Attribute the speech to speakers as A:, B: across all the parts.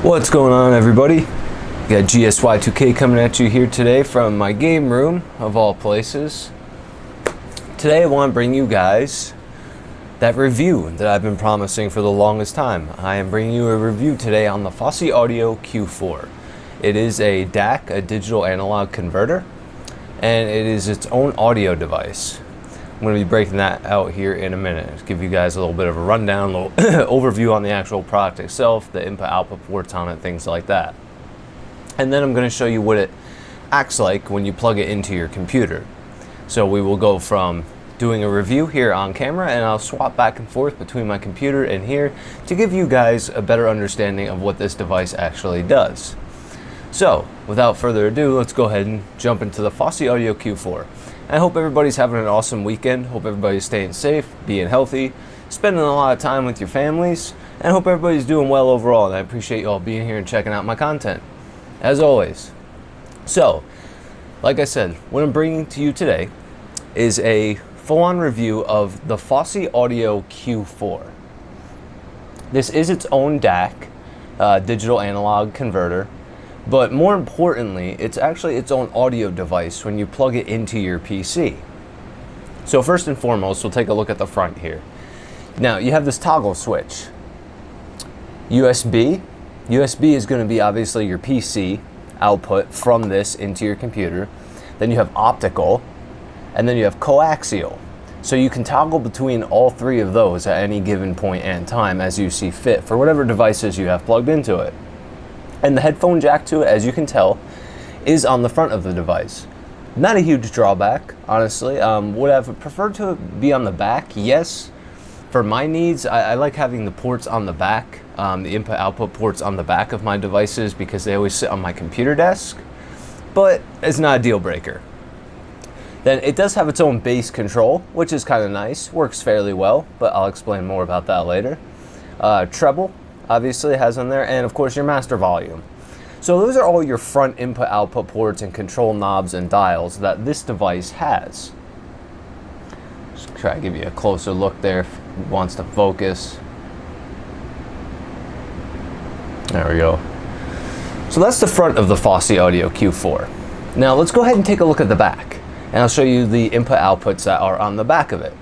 A: What's going on, everybody? Got GSY2K coming at you here today from my game room of all places. Today I want to bring you guys that review that I've been promising for the longest time. I am bringing you a review today on the Fosi Audio Q4. It is a DAC, a digital analog converter, and it is its own audio device. I'm going to be breaking that out here in a minute, give you guys a little bit of a rundown, a little overview on the actual product itself, the input-output ports on it, things like that. And then I'm going to show you what it acts like when you plug it into your computer. So we will go from doing a review here on camera, and I'll swap back and forth between my computer and here to give you guys a better understanding of what this device actually does. So without further ado, let's go ahead and jump into the Fosi Audio Q4. I hope everybody's having an awesome weekend. Hope everybody's staying safe, being healthy, spending a lot of time with your families, and I hope everybody's doing well overall. And I appreciate you all being here and checking out my content, as always. So, like I said, what I'm bringing to you today is a full-on review of the Fosi Audio Q4. This is its own DAC, digital analog converter. But more importantly, it's actually its own audio device when you plug it into your PC. So first and foremost, we'll take a look at the front here. Now, you have this toggle switch. USB is going to be obviously your PC output from this into your computer. Then you have optical, and then you have coaxial. So you can toggle between all three of those at any given point in time as you see fit for whatever devices you have plugged into it. And the headphone jack to it, as you can tell, is on the front of the device. Not a huge drawback, honestly. Would I have preferred to be on the back? Yes. For my needs, I like having the ports on the back, the input-output ports on the back of my devices because they always sit on my computer desk, but it's not a deal breaker. Then it does have its own bass control, which is kind of nice, works fairly well, but I'll explain more about that later. Treble, obviously it has on there, and of course your master volume. So those are all your front input output ports and control knobs and dials that this device has. Just try to give you a closer look there if it wants to focus. There we go. So that's the front of the Fosi Audio Q4. Now let's go ahead and take a look at the back, and I'll show you the input outputs that are on the back of it.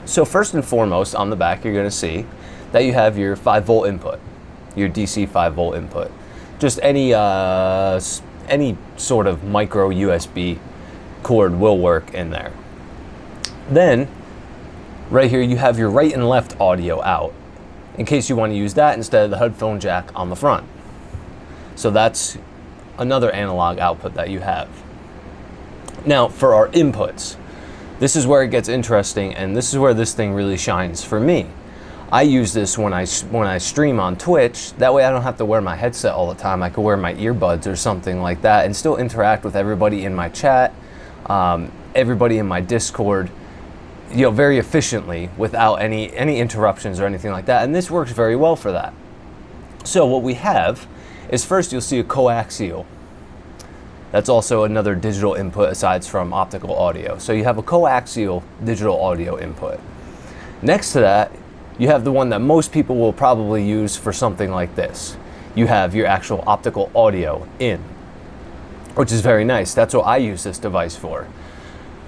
A: So first and foremost, on the back you're going to see that you have your 5-volt input, your DC 5-volt input. Just any sort of micro USB cord will work in there. Then, right here you have your right and left audio out, in case you want to use that instead of the headphone jack on the front. So that's another analog output that you have. Now, for our inputs, this is where it gets interesting, and this is where this thing really shines for me. I use this when I stream on Twitch. That way I don't have to wear my headset all the time. I could wear my earbuds or something like that and still interact with everybody in my chat, everybody in my Discord, very efficiently without any interruptions or anything like that. And this works very well for that. So what we have is, first you'll see a coaxial. That's also another digital input aside from optical audio. So you have a coaxial digital audio input. Next to that, you have the one that most people will probably use for something like this. You have your actual optical audio in, which is very nice. That's what I use this device for.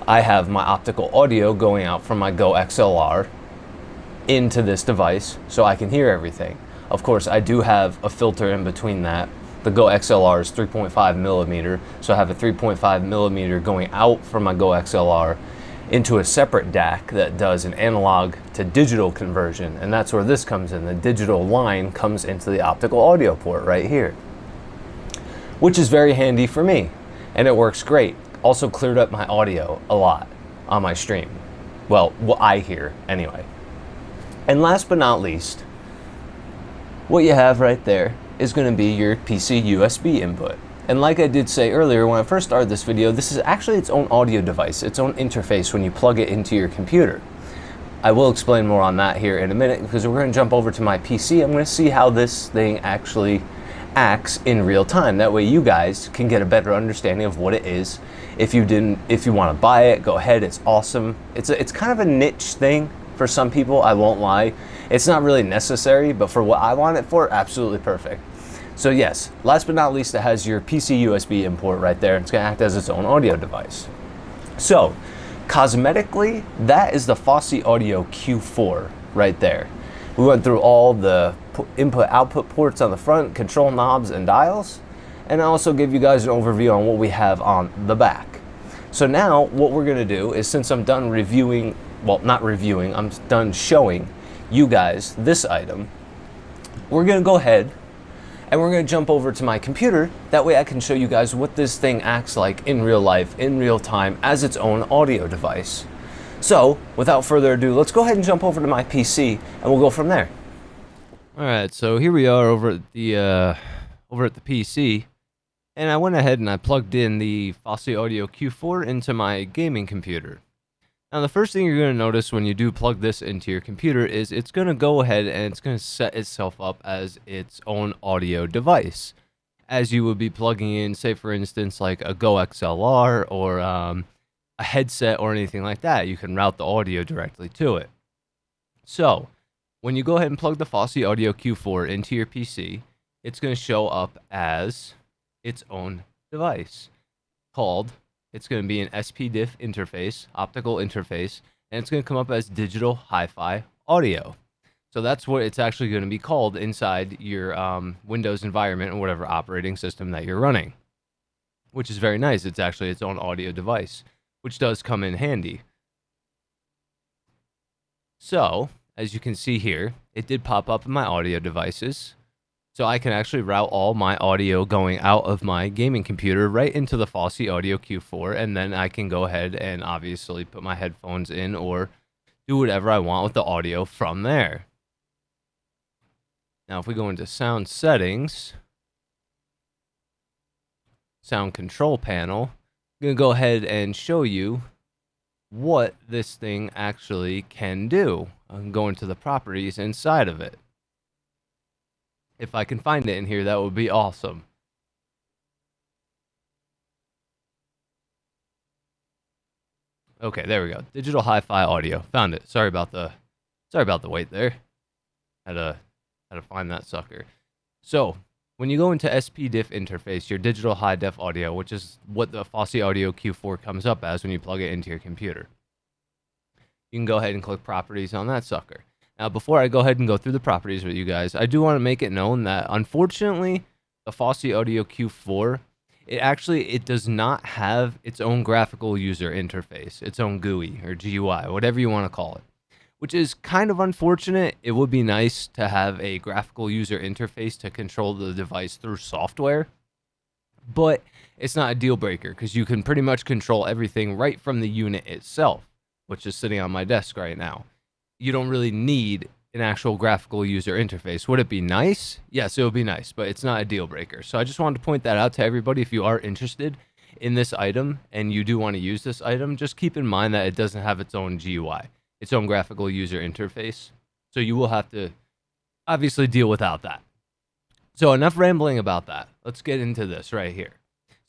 A: I have my optical audio going out from my Go XLR into this device so I can hear everything. Of course, I do have a filter in between that. The Go XLR is 3.5 millimeter, so I have a 3.5 millimeter going out from my Go XLR into a separate DAC that does an analog to digital conversion, and that's where this comes in. The digital line comes into the optical audio port right here, which is very handy for me, and it works great. Also cleared up my audio a lot on my stream. Well, what I hear anyway. And last but not least, what you have right there is going to be your PC USB input. And like I did say earlier when I first started this video, this is actually its own audio device, its own interface when you plug it into your computer. I will explain more on that here in a minute because we're going to jump over to my PC. I'm going to see how this thing actually acts in real time. That way you guys can get a better understanding of what it is. If you want to buy it, go ahead. It's awesome. It's kind of a niche thing for some people, I won't lie. It's not really necessary, but for what I want it for, absolutely perfect. So yes, last but not least, it has your PC USB import right there. It's going to act as its own audio device. So cosmetically, that is the Fosi Audio Q4 right there. We went through all the input-output ports on the front, control knobs and dials, and I also give you guys an overview on what we have on the back. So now what we're going to do is, since I'm done reviewing, well, not reviewing, I'm done showing you guys this item, we're going to go ahead and we're going to jump over to my computer. That way I can show you guys what this thing acts like in real life, in real time, as its own audio device. So without further ado, let's go ahead and jump over to my PC and we'll go from there.
B: Alright, so here we are over at the PC, and I went ahead and I plugged in the Fosi Audio Q4 into my gaming computer. Now the first thing you're going to notice when you do plug this into your computer is it's going to go ahead and it's going to set itself up as its own audio device. As you would be plugging in, say for instance, like a Go XLR or a headset or anything like that, you can route the audio directly to it. So when you go ahead and plug the Fosi Audio Q4 into your PC, it's going to show up as its own device called, it's going to be an SPDIF interface, optical interface, and it's going to come up as digital hi-fi audio. So that's what it's actually going to be called inside your Windows environment or whatever operating system that you're running, which is very nice. It's actually its own audio device, which does come in handy. So as you can see here, it did pop up in my audio devices. So I can actually route all my audio going out of my gaming computer right into the Fosi Audio Q4, and then I can go ahead and obviously put my headphones in or do whatever I want with the audio from there. Now if we go into sound settings, sound control panel, I'm going to go ahead and show you what this thing actually can do. I'm going to the properties inside of it. If I can find it in here, that would be awesome. Okay, there we go. Digital hi-fi audio. Found it. Sorry about the wait there. Had to find that sucker. So when you go into SPDIF interface, your digital high-def audio, which is what the Fosi Audio Q4 comes up as when you plug it into your computer, you can go ahead and click properties on that sucker. Now, before I go ahead and go through the properties with you guys, I do want to make it known that, unfortunately, the Fosi Audio Q4, it does not have its own graphical user interface, its own GUI or GUI, whatever you want to call it, which is kind of unfortunate. It would be nice to have a graphical user interface to control the device through software, but it's not a deal breaker because you can pretty much control everything right from the unit itself, which is sitting on my desk right now. You don't really need an actual graphical user interface. Would it be nice? Yes, it would be nice, but it's not a deal breaker. So I just wanted to point that out to everybody. If you are interested in this item and you do want to use this item, just keep in mind that it doesn't have its own GUI, its own graphical user interface. So you will have to obviously deal without that. So enough rambling about that. Let's get into this right here.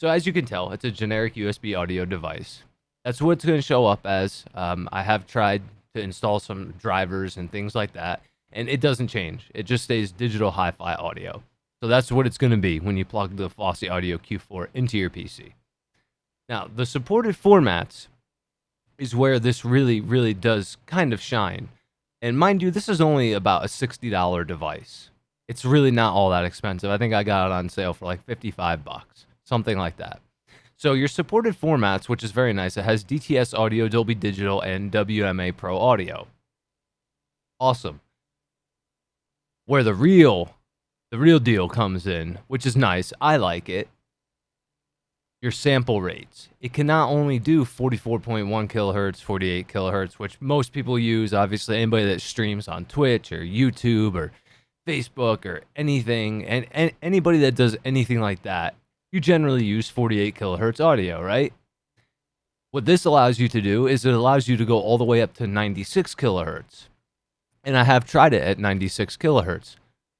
B: So as you can tell, it's a generic USB audio device. That's what it's going to show up as. I have tried to install some drivers and things like that, and it doesn't change. It just stays digital hi-fi audio. So that's what it's going to be when you plug the Fosi Audio Q4 into your PC. Now, the supported formats is where this really, really does kind of shine. And mind you, this is only about a $60 device. It's really not all that expensive. I think I got it on sale for like 55 bucks, something like that. So your supported formats, which is very nice, it has DTS audio, Dolby Digital, and WMA Pro audio. Awesome. Where the real deal comes in, which is nice, I like it, your sample rates. It can not only do 44.1 kilohertz, 48 kilohertz, which most people use, obviously anybody that streams on Twitch or YouTube or Facebook or anything, and anybody that does anything like that, you generally use 48 kilohertz audio, right? What this allows you to do is it allows you to go all the way up to 96 kilohertz. And I have tried it at 96 kilohertz.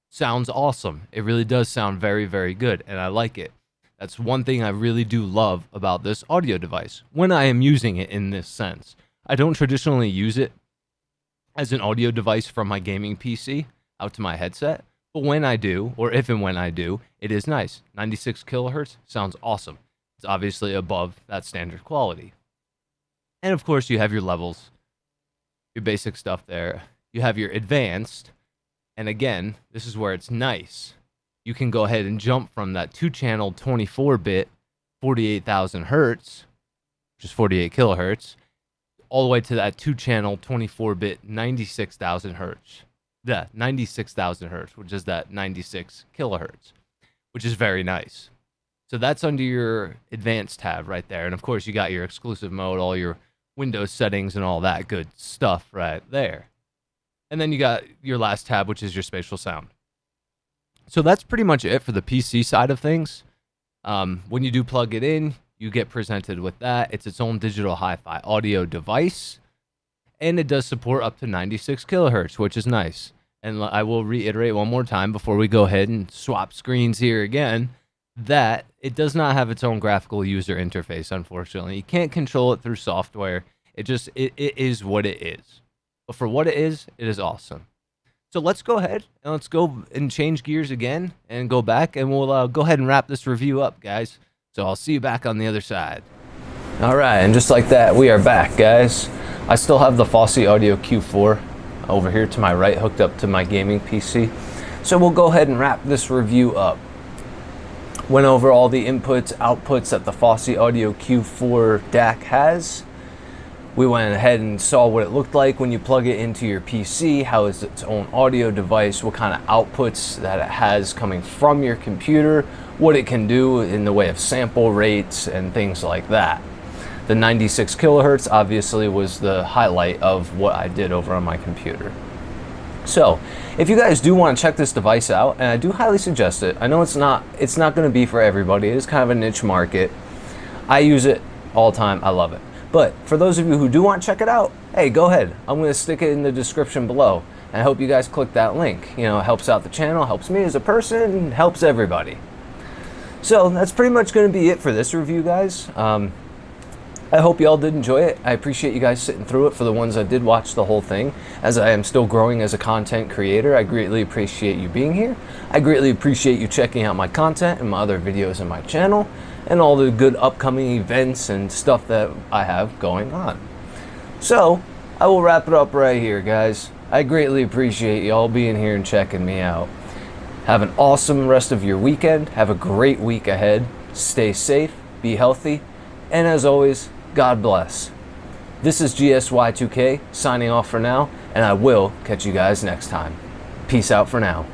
B: Sounds awesome. It really does sound very, very good, and I like it. That's one thing I really do love about this audio device when I am using it in this sense. I don't traditionally use it as an audio device from my gaming PC out to my headset, But when I do, or if and when I do, it is nice. 96 kilohertz sounds awesome. It's obviously above that standard quality. And of course, you have your levels, your basic stuff there. You have your advanced. And again, this is where it's nice. You can go ahead and jump from that 2-channel 24-bit 48,000 hertz, which is 48 kilohertz, all the way to that 2-channel 24-bit 96,000 hertz. Yeah, 96,000 hertz, which is that 96 kilohertz, which is very nice. So that's under your advanced tab right there. And of course, you got your exclusive mode, all your Windows settings and all that good stuff right there. And then you got your last tab, which is your spatial sound. So that's pretty much it for the PC side of things. When you do plug it in, you get presented with that. It's its own digital hi-fi audio device. And it does support up to 96 kilohertz, which is nice. And I will reiterate one more time before we go ahead and swap screens here again, that it does not have its own graphical user interface, unfortunately. You can't control it through software. It is what it is. But for what it is awesome. So let's go ahead and let's go and change gears again and go back, and we'll go ahead and wrap this review up, guys. So I'll see you back on the other side. All right, and just like that, we are back, guys. I still have the Fosi Audio Q4 over here to my right, hooked up to my gaming PC. So we'll go ahead and wrap this review up. Went over all the inputs, outputs that the Fosi Audio Q4 DAC has. We went ahead and saw what it looked like when you plug it into your PC, how it's its own audio device, what kind of outputs that it has coming from your computer, what it can do in the way of sample rates and things like that. The 96 kilohertz obviously was the highlight of what I did over on my computer. So, if you guys do want to check this device out, and I do highly suggest it, I know it's not going to be for everybody. It is kind of a niche market. I use it all the time. I love it. But for those of you who do want to check it out, hey, go ahead. I'm going to stick it in the description below. And I hope you guys click that link. You know, it helps out the channel, helps me as a person, helps everybody. So that's pretty much going to be it for this review, guys. I hope y'all did enjoy it. I appreciate you guys sitting through it. For the ones that did watch the whole thing, as I am still growing as a content creator, I greatly appreciate you being here. I greatly appreciate you checking out my content and my other videos on my channel, and all the good upcoming events and stuff that I have going on. So, I will wrap it up right here, guys. I greatly appreciate y'all being here and checking me out. Have an awesome rest of your weekend. Have a great week ahead. Stay safe, be healthy, and as always, God bless. This is GSY2K signing off for now, and I will catch you guys next time. Peace out for now.